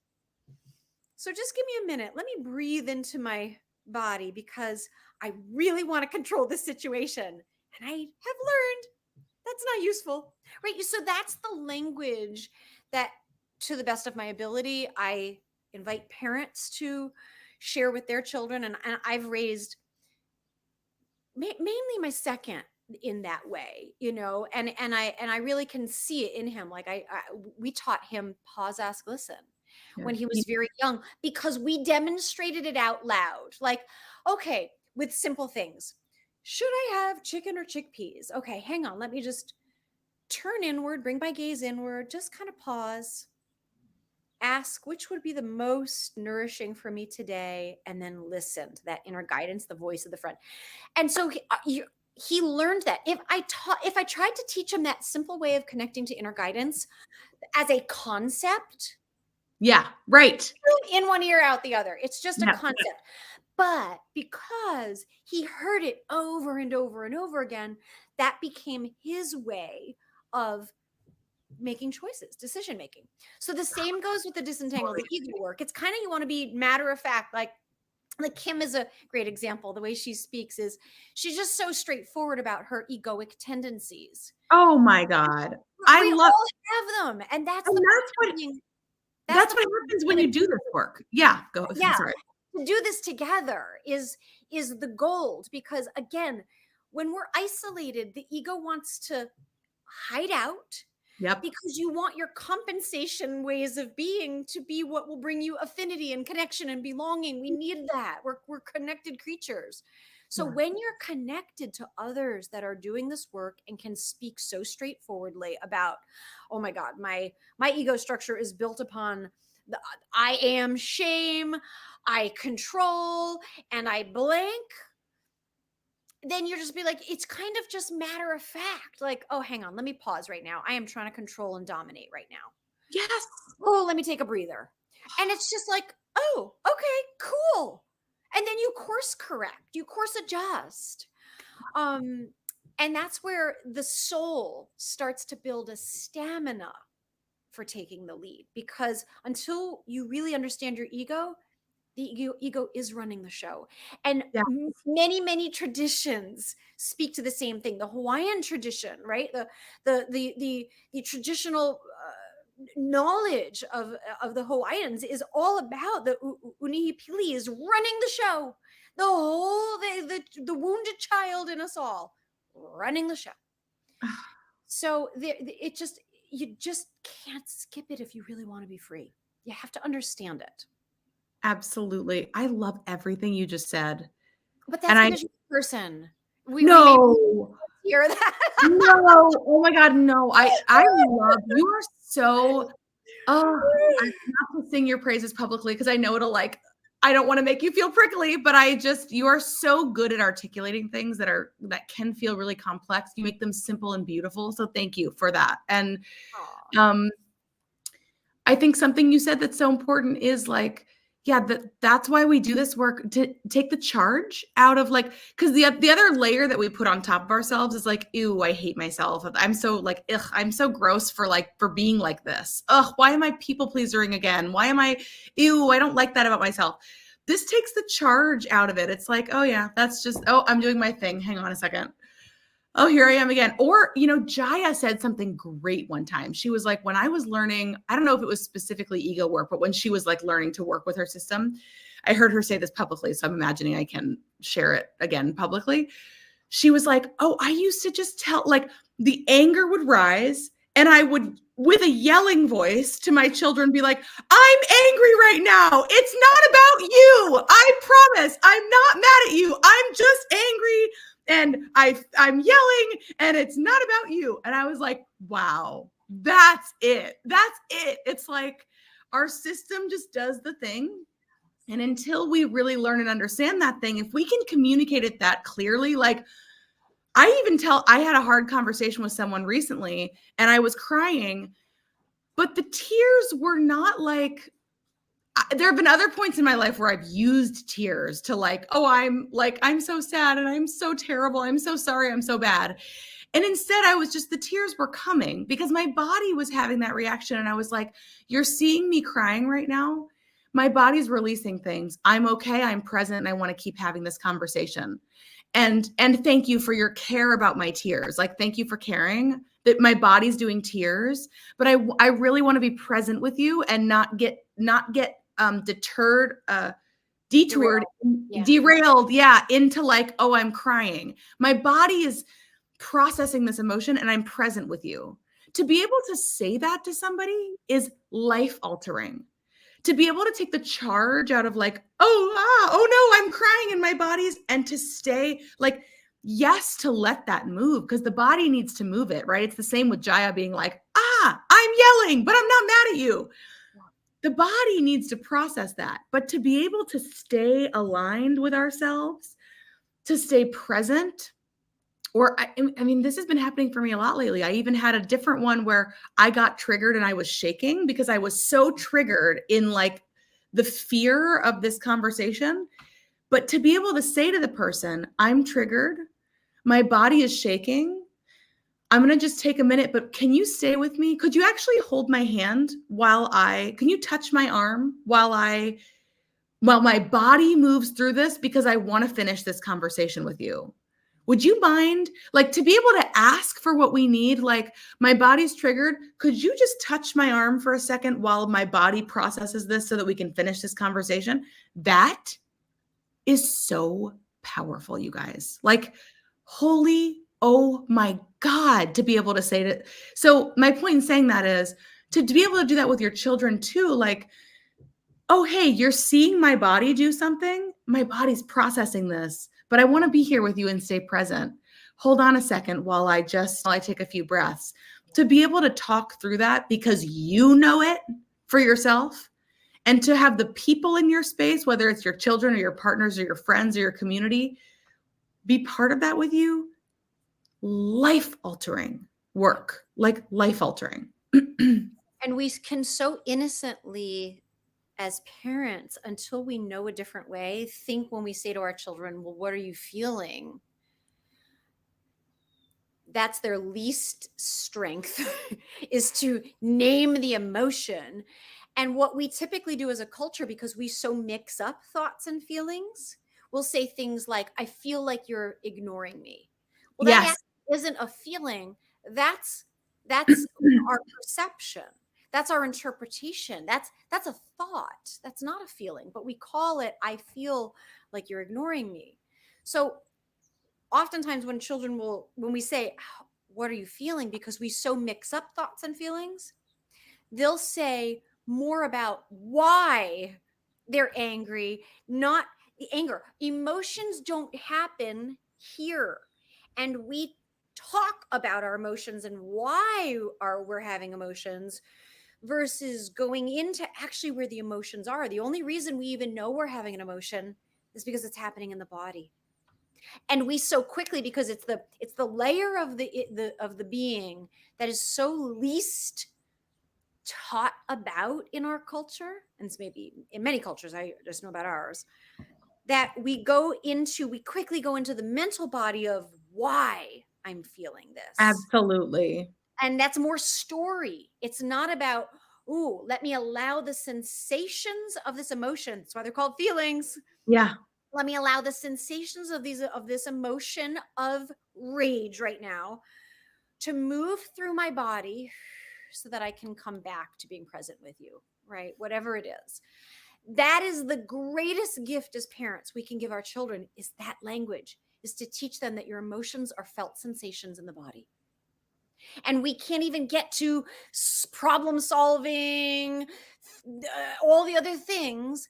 So just give me a minute. Let me breathe into my body because I really want to control this situation. And I have learned that's not useful, right? So that's the language that, to the best of my ability, I invite parents to share with their children. And I've raised mainly my second in that way, you know, and I really can see it in him. Like we taught him pause, ask, listen when he was very young because we demonstrated it out loud. Like, okay, with simple things. Should I have chicken or chickpeas? Okay, hang on. Let me just turn inward, bring my gaze inward, just kind of pause, ask which would be the most nourishing for me today, and then listen to that inner guidance, the voice of the friend. And so he learned that. If I tried to teach him that simple way of connecting to inner guidance as a concept, yeah, right. in one ear, out the other, it's just a concept. But because he heard it over and over and over again, that became his way of making choices, decision making. So the same goes with the disentangle the ego work. It's kind of, you want to be matter of fact, like Kim is a great example. The way she speaks is, she's just so straightforward about her egoic tendencies. Oh my God. I We love, all have them, and that's and the that's point what, of being, that's that's the what point happens of when being you do this work. Yeah. Go. I'm yeah, sorry. to do this together is the gold, because again, when we're isolated, the ego wants to hide out, Yep. because you want your compensation ways of being to be what will bring you affinity and connection and belonging. We need that. We're connected creatures. So Yeah. when you're connected to others that are doing this work and can speak so straightforwardly about, oh my God, my ego structure is built upon the I am shame, I control, and I blank, then you're just be like, it's kind of just matter of fact. Like, oh, hang on, let me pause right now. I am trying to control and dominate right now. Yes. Oh, let me take a breather. And it's just like, oh, okay, cool. And then you course correct, you course adjust. Um, and that's where the soul starts to build a stamina for taking the lead. Because until you really understand your ego, the ego is running the show. And Yeah. many traditions speak to the same thing. The Hawaiian tradition, right? The traditional knowledge of the Hawaiians is all about the Unihipili is running the show. The whole the wounded child in us all running the show. So it just, you just can't skip it if you really want to be free. You have to understand it. Absolutely. I love everything you just said. But And that's I, because you're a person. We may no, hear that. no. Oh my God. No, I love, you are so, oh, I have to sing your praises publicly because I know it'll like, I don't want to make you feel prickly, but I just, you are so good at articulating things that can feel really complex. You make them simple and beautiful. So thank you for that. And Aw. um, I think something you said that's so important is like, yeah, that's why we do this work, to take the charge out of like, because the other layer that we put on top of ourselves is like, ew, I hate myself. I'm so like, ugh, I'm so gross for being like this. Ugh, why am I people pleasing again? Why am I, ew, I don't like that about myself. This takes the charge out of it. It's like, oh yeah, that's just, oh, I'm doing my thing. Hang on a second. Oh, here I am again. Or, Jaya said something great one time. She was like, when I was learning, I don't know if it was specifically ego work, but when she was like learning to work with her system, I heard her say this publicly. So I'm imagining I can share it again publicly. She was like, oh, I used to just tell, like, the anger would rise and I would, with a yelling voice to my children, be like, I'm angry right now. It's not about you. I promise. I'm not mad at you. I'm just angry and I'm yelling and it's not about you. And I was like, wow, that's it. That's it. It's like our system just does the thing. And until we really learn and understand that thing, if we can communicate it that clearly, like I had a hard conversation with someone recently and I was crying, but the tears were not like, there have been other points in my life where I've used tears to like, oh, I'm so sad and I'm so terrible. I'm so sorry. I'm so bad. And instead the tears were coming because my body was having that reaction. And I was like, you're seeing me crying right now. My body's releasing things. I'm okay. I'm present. And I want to keep having this conversation. And thank you for your care about my tears. Like, thank you for caring that my body's doing tears, but I really want to be present with you and not get deterred, detoured, Derail. Yeah. derailed, yeah, into like, oh, I'm crying. My body is processing this emotion and I'm present with you. To be able to say that to somebody is life altering. To be able to take the charge out of like, oh no, I'm crying in my body's, and to stay like, yes, to let that move because the body needs to move it, right? It's the same with Jaya being like, I'm yelling, but I'm not mad at you. The body needs to process that, but to be able to stay aligned with ourselves, to stay present, or I mean, this has been happening for me a lot lately. I even had a different one where I got triggered and I was shaking because I was so triggered in like the fear of this conversation. But to be able to say to the person, I'm triggered, my body is shaking, I'm going to just take a minute, but can you stay with me? Could you actually hold my hand can you touch my arm while my body moves through this, because I want to finish this conversation with you? Would you mind, like, to be able to ask for what we need? Like, my body's triggered. Could you just touch my arm for a second while my body processes this so that we can finish this conversation? That is so powerful, you guys. Like, holy, oh my God, to be able to say that. So my point in saying that is to be able to do that with your children too. Like, oh, hey, you're seeing my body do something. My body's processing this, but I want to be here with you and stay present. Hold on a second while I take a few breaths. To be able to talk through that because you know it for yourself, and to have the people in your space, whether it's your children or your partners or your friends or your community, be part of that with you, life-altering work, like life-altering. And we can so innocently, as parents, until we know a different way, think when we say to our children, well, what are you feeling? That's their least strength is to name the emotion. And what we typically do as a culture, because we so mix up thoughts and feelings, we'll say things like, I feel like you're ignoring me. Well, that Yes, actually isn't a feeling. That's our perception. That's our interpretation. That's a thought. That's not a feeling, but we call it, I feel like you're ignoring me. So oftentimes when we say, what are you feeling, because we so mix up thoughts and feelings, they'll say more about why they're angry, not the anger. Emotions don't happen here, and we talk about our emotions and why we're having emotions versus going into actually where the emotions are. The only reason we even know we're having an emotion is because it's happening in the body. And we so quickly, because it's the layer of the being that is so least taught about in our culture, and it's maybe in many cultures, I just know about ours, that we quickly go into the mental body of why I'm feeling this. absolutely. And that's more story. It's not about, ooh, let me allow the sensations of this emotion. That's why they're called feelings. Yeah, Let me allow the sensations of this emotion of rage right now to move through my body so that I can come back to being present with you, right? Whatever it is. That is the greatest gift as parents we can give our children, is that language, is to teach them that your emotions are felt sensations in the body. And we can't even get to problem solving, all the other things,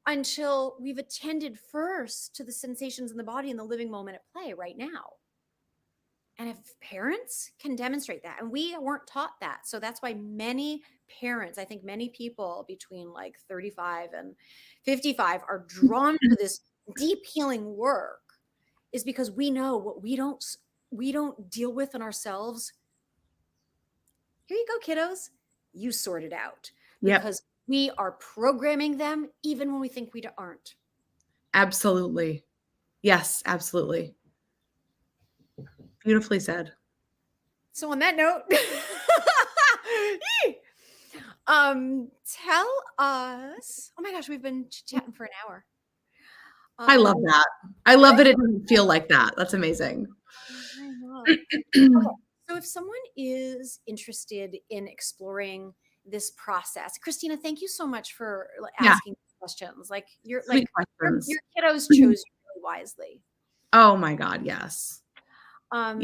until we've attended first to the sensations in the body in the living moment at play right now. And if parents can demonstrate that, and we weren't taught that, so that's why many parents, I think many people between like 35 and 55 are drawn to this deep healing work, is because we know what we don't deal with in ourselves. Here you go, kiddos. You sort it out, yep, because we are programming them even when we think we aren't. absolutely. Yes, absolutely. Beautifully said. So on that note, tell us. Oh my gosh, we've been chatting for an hour. I love Um, that. I love that it doesn't feel like that. That's amazing. I know. Okay, so if someone is interested in exploring this process, Christina, thank you so much for Yeah, asking questions. Like you're sweet like questions. your kiddos chose you really wisely. Oh my God, yes. Yeah. Um,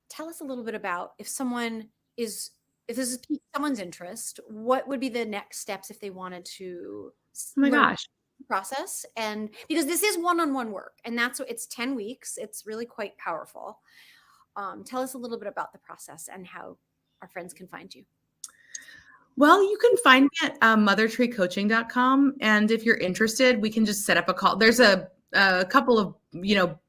tell us a little bit about, if this is piqued someone's interest, what would be the next steps if they wanted to Oh my learn gosh. the process? And because this is one-on-one work, and that's what it's 10 weeks, it's really quite powerful. Tell us a little bit about the process and how our friends can find you. Well, you can find me at mothertreecoaching.com. And if you're interested, we can just set up a call. There's a couple of,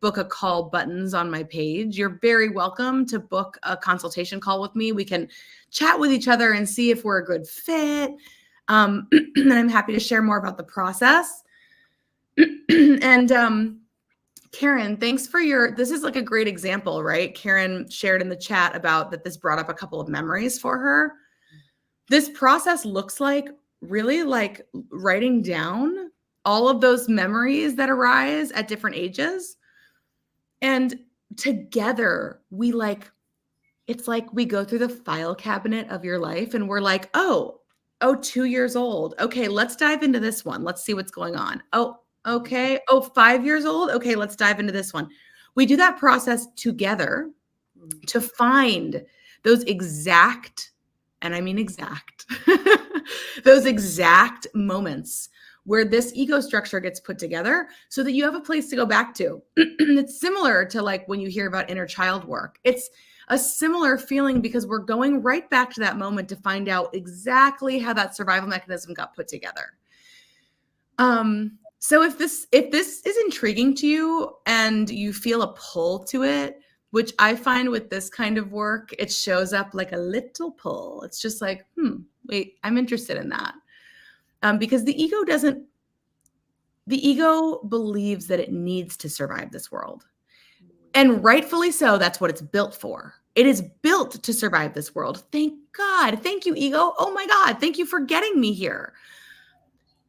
book a call buttons on my page. You're very welcome to book a consultation call with me. We can chat with each other and see if we're a good fit. And I'm happy to share more about the process. And Karen, thanks for this is like a great example, right? Karen shared in the chat about that this brought up a couple of memories for her. This process looks like really like writing down all of those memories that arise at different ages. And together it's like we go through the file cabinet of your life and we're like, oh, 2 years old. Okay, let's dive into this one. Let's see what's going on. Oh, okay. Oh, 5 years old. Okay, let's dive into this one. We do that process together to find those exact, and I mean exact, those exact moments where this ego structure gets put together so that you have a place to go back to. It's similar to like when you hear about inner child work. It's a similar feeling because we're going right back to that moment to find out exactly how that survival mechanism got put together. So if this is intriguing to you and you feel a pull to it, which I find with this kind of work, it shows up like a little pull. It's just like, wait, I'm interested in that. Because the ego believes that it needs to survive this world. And rightfully so, that's what it's built for. It is built to survive this world. Thank God. Thank you, ego. Oh my God. Thank you for getting me here.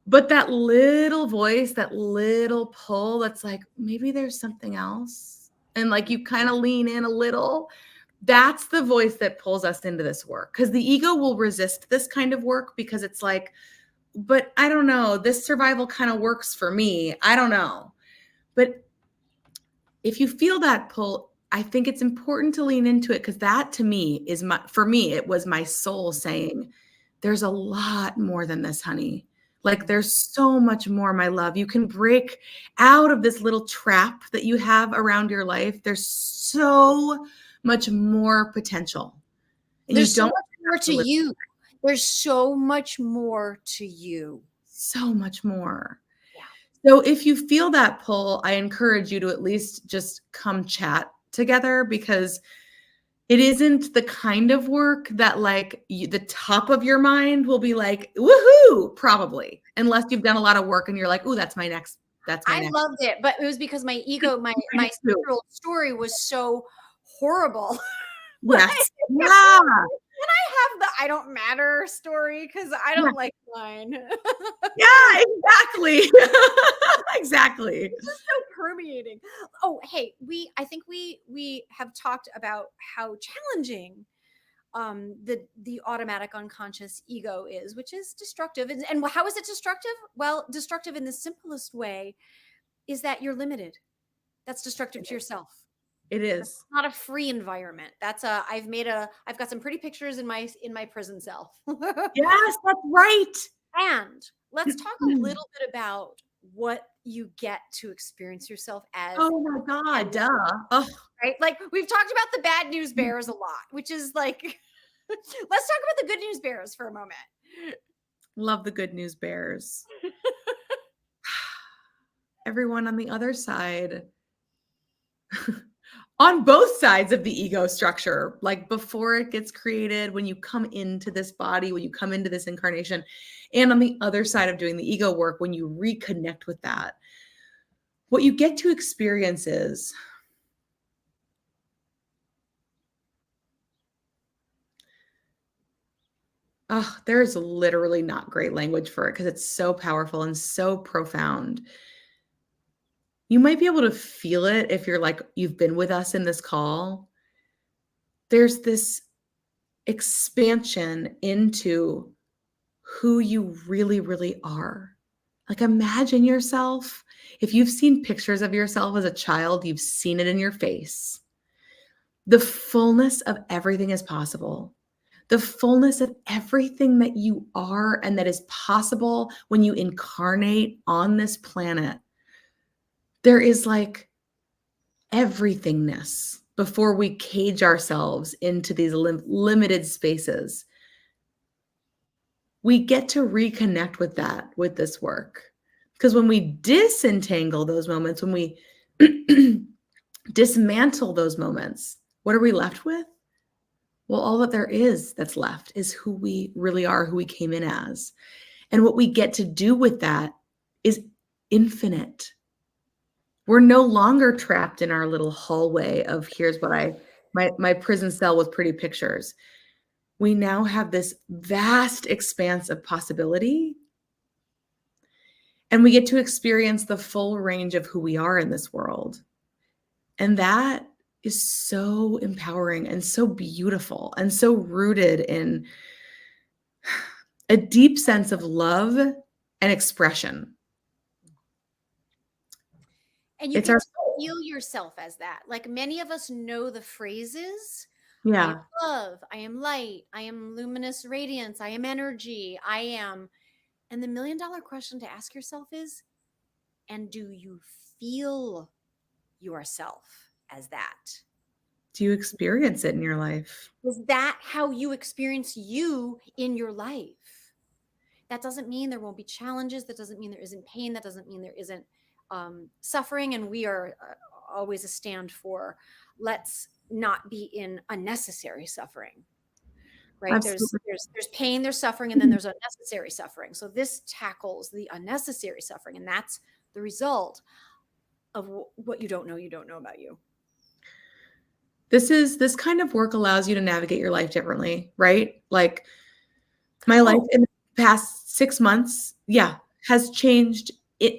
But that little voice, that little pull, that's like, maybe there's something else. And like you kind of lean in a little. That's the voice that pulls us into this work. Because the ego will resist this kind of work because it's like, but I don't know, this survival kind of works for me. I don't know. But if you feel that pull, I think it's important to lean into it because that to me for me, it was my soul saying, there's a lot more than this, honey. Like there's so much more, my love. You can break out of this little trap that you have around your life. There's so much more potential. And there's so much more to you. There's so much more to you. So much more. Yeah. So if you feel that pull, I encourage you to at least just come chat together because it isn't the kind of work that like the top of your mind will be like, woohoo, probably, unless you've done a lot of work and you're like, ooh, that's my next. I loved it, but it was because my ego, my 6-year-old story was so horrible. Yes. Yeah. And I have the I don't matter story because I don't like mine. Yeah, exactly. Exactly. It's just so permeating. Oh, hey, I think we have talked about how challenging the automatic unconscious ego is, which is destructive. And how is it destructive? Well, destructive in the simplest way is that you're limited. That's destructive to yourself. It is. It's not a free environment. I've got some pretty pictures in my prison cell. Yes, that's right. And let's talk a little bit about what you get to experience yourself as. Oh my God, duh. Ugh. Right? Like we've talked about the bad news bears a lot, which is like, let's talk about the good news bears for a moment. Love the good news bears. Everyone on the other side, on both sides of the ego structure, like before it gets created, when you come into this body, when you come into this incarnation, and on the other side of doing the ego work, when you reconnect with that, what you get to experience is there's literally not great language for it because it's so powerful and so profound. You might be able to feel it if you're like, you've been with us in this call. There's this expansion into who you really, really are. Like imagine yourself. If you've seen pictures of yourself as a child, you've seen it in your face. The fullness of everything is possible. The fullness of everything that you are and that is possible when you incarnate on this planet. There is like everythingness before we cage ourselves into these limited spaces. We get to reconnect with that with this work. Because when we disentangle those moments, when we dismantle those moments, what are we left with? Well, all that there is that's left is who we really are, who we came in as. And what we get to do with that is infinite. We're no longer trapped in our little hallway of here's what my prison cell with pretty pictures. We now have this vast expanse of possibility, and we get to experience the full range of who we are in this world. And that is so empowering and so beautiful and so rooted in a deep sense of love and expression. And you It's get our to feel yourself as that. Like many of us know the phrases, I am yeah. love, I am light, I am luminous radiance, I am energy, I am. And the $1,000,000 question to ask yourself is, and do you feel yourself as that? Do you experience it in your life? Is that how you experience you in your life? That doesn't mean there won't be challenges. That doesn't mean there isn't pain. That doesn't mean there isn't suffering. And we are always a stand for let's not be in unnecessary suffering. Right? There's Absolutely. there's there's pain, there's suffering, and then there's unnecessary suffering. So this tackles the unnecessary suffering, and that's the result of what you don't know about you. This kind of work allows you to navigate your life differently, right? Like my life Oh, in the past 6 months, yeah, has changed.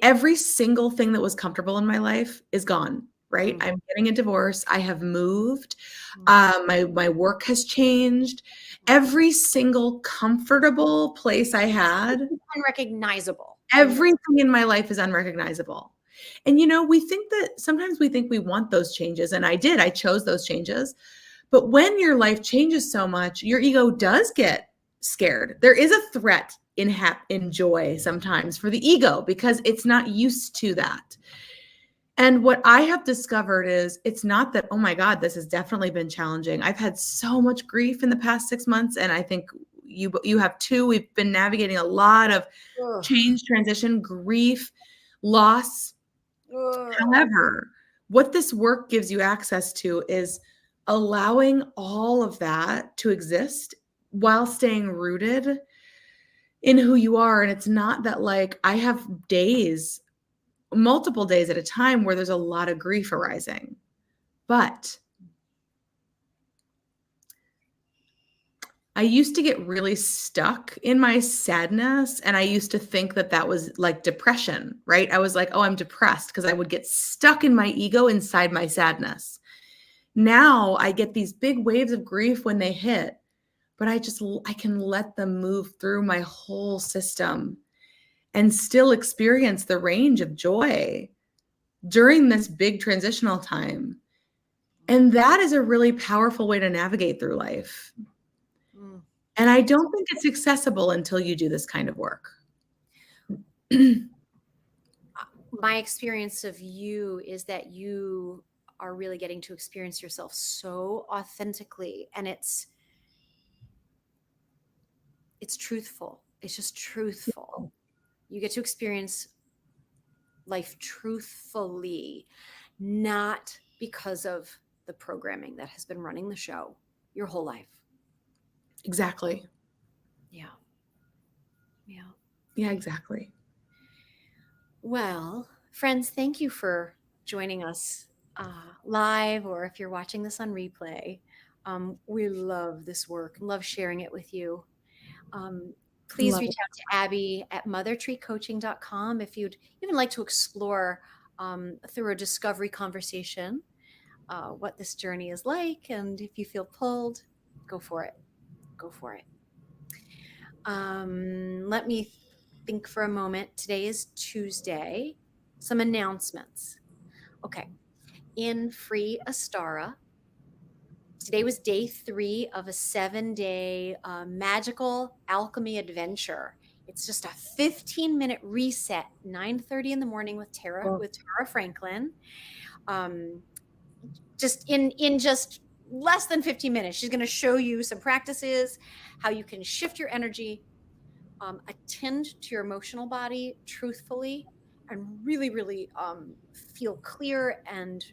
Every single thing that was comfortable in my life is gone, right? mm, I'm getting a divorce. I have moved. mm, My work has changed. mm. Every single comfortable place I had, It's unrecognizable in your. everything in my life is unrecognizable. And we think that sometimes we think we want those changes, and I did. I chose those changes. But when your life changes so much, your ego does get scared. There is a threat in joy sometimes for the ego because it's not used to that. And what I have discovered is it's not that, oh my God, this has definitely been challenging. I've had so much grief in the past 6 months, and I think you have too. We've been navigating a lot of Ugh, change, transition, grief, loss. ugh. However, what this work gives you access to is allowing all of that to exist while staying rooted in who you are. And it's not that, like, I have days, multiple days at a time, where there's a lot of grief arising. But I used to get really stuck in my sadness, and I used to think that that was like depression, right? I was like, oh, I'm depressed because I would get stuck in my ego inside my sadness. Now I get these big waves of grief when they hit, but I can let them move through my whole system and still experience the range of joy during this big transitional time. And that is a really powerful way to navigate through life. Mm. And I don't think it's accessible until you do this kind of work. My experience of you is that you are really getting to experience yourself so authentically, and it's truthful. It's just truthful. You get to experience life truthfully, not because of the programming that has been running the show your whole life. Exactly. Yeah. Yeah. Yeah, exactly. Well, friends, thank you for joining us live, or if you're watching this on replay. We love this work, love sharing it with you. Um, please Love reach it. out to Abby at mothertreecoaching.com if you'd even like to explore through a discovery conversation what this journey is like. And if you feel pulled, go for it. Go for it. Let me think for a moment. Today is Tuesday. Some announcements. Okay. In Free Astara, today was day 3 of a 7-day magical alchemy adventure. It's just a 15-minute reset, 9:30 in the morning with Cool. Tara Franklin. Just in just less than 15 minutes, she's going to show you some practices, how you can shift your energy, attend to your emotional body truthfully, and really, really feel clear and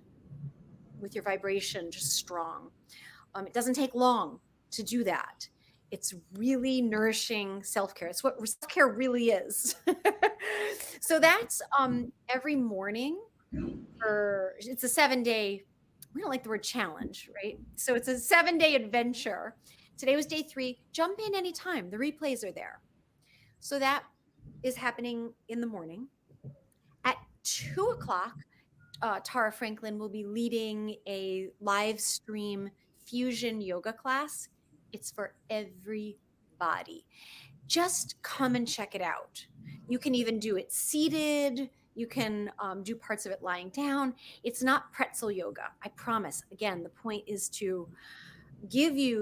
with your vibration just strong. It doesn't take long to do that. It's really nourishing self-care. It's what self-care really is. So that's every morning for it's a 7-day, we don't like the word challenge, right? So it's a 7-day adventure. Today was day 3. Jump in anytime. The replays are there. So that is happening in the morning. At 2 o'clock, Tara Franklin will be leading a live stream fusion yoga class. It's for everybody. Just come and check it out. You can even do it seated. You can do parts of it lying down. It's not pretzel yoga, I promise. Again, the point is to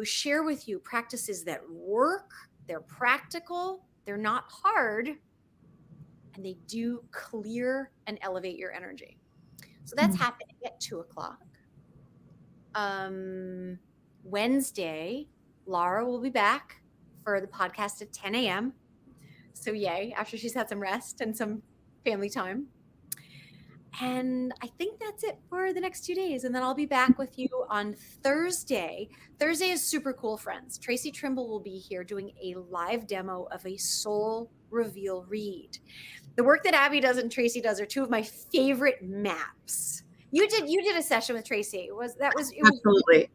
share with you practices that work. They're practical, they're not hard, and they do clear and elevate your energy. So that's happening at 2 o'clock. Wednesday, Laura will be back for the podcast at 10 a.m. So yay, after she's had some rest and some family time. And I think that's it for the next 2 days. And then I'll be back with you on Thursday. Thursday is super cool, friends. Tracy Trimble will be here doing a live demo of a soul reveal read. The work that Abby does and Tracy does are two of my favorite maps. You did a session with Tracy. Absolutely.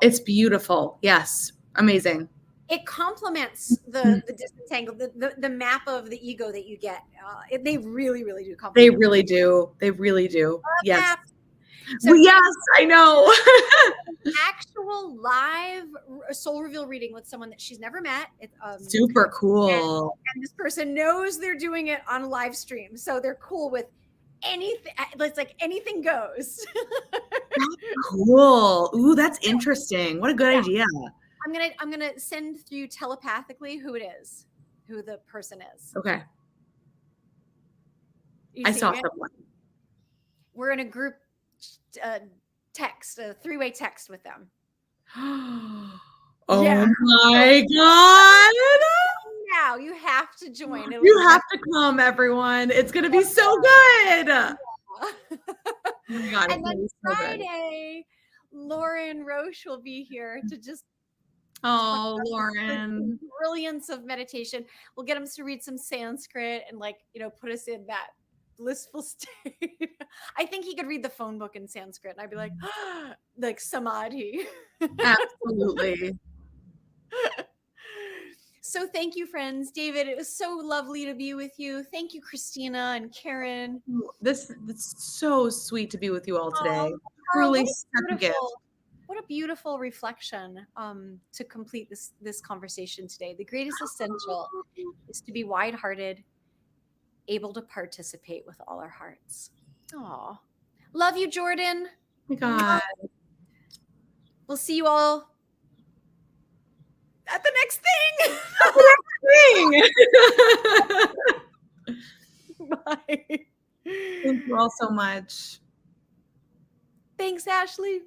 It's beautiful. Yes. Amazing. It complements the disentangle, the map of the ego that you get. They really, really do complement. They really do. They really do. Yes. So well, yes, I know. Actual live soul reveal reading with someone that she's never met. It's super cool. And this person knows they're doing it on a live stream, so they're cool with anything. It's like anything goes. Cool. Ooh, that's interesting. What a good idea. I'm gonna send through telepathically who it is, who the person is. Okay. I saw someone. We're in a group text, a 3-way text with them. Oh my God. Now you have to join. You have to come, everyone. It's going to be so good. Oh my God, and then Friday, Lauren Roche will be here to just Lauren, the brilliance of meditation. We'll get them to read some Sanskrit and put us in that blissful state. I think he could read the phone book in Sanskrit and I'd be like, like samadhi. Absolutely. So thank you, friends. David, it was so lovely to be with you. Thank you, Christina and Karen. It's so sweet to be with you all today. Truly such a gift. What a beautiful reflection to complete this conversation today. The greatest essential is to be wide-hearted, able to participate with all our hearts. Aw. Love you, Jordan. Oh my God. We'll see you all at the next thing. Bye. Thank you all so much. Thanks, Ashley.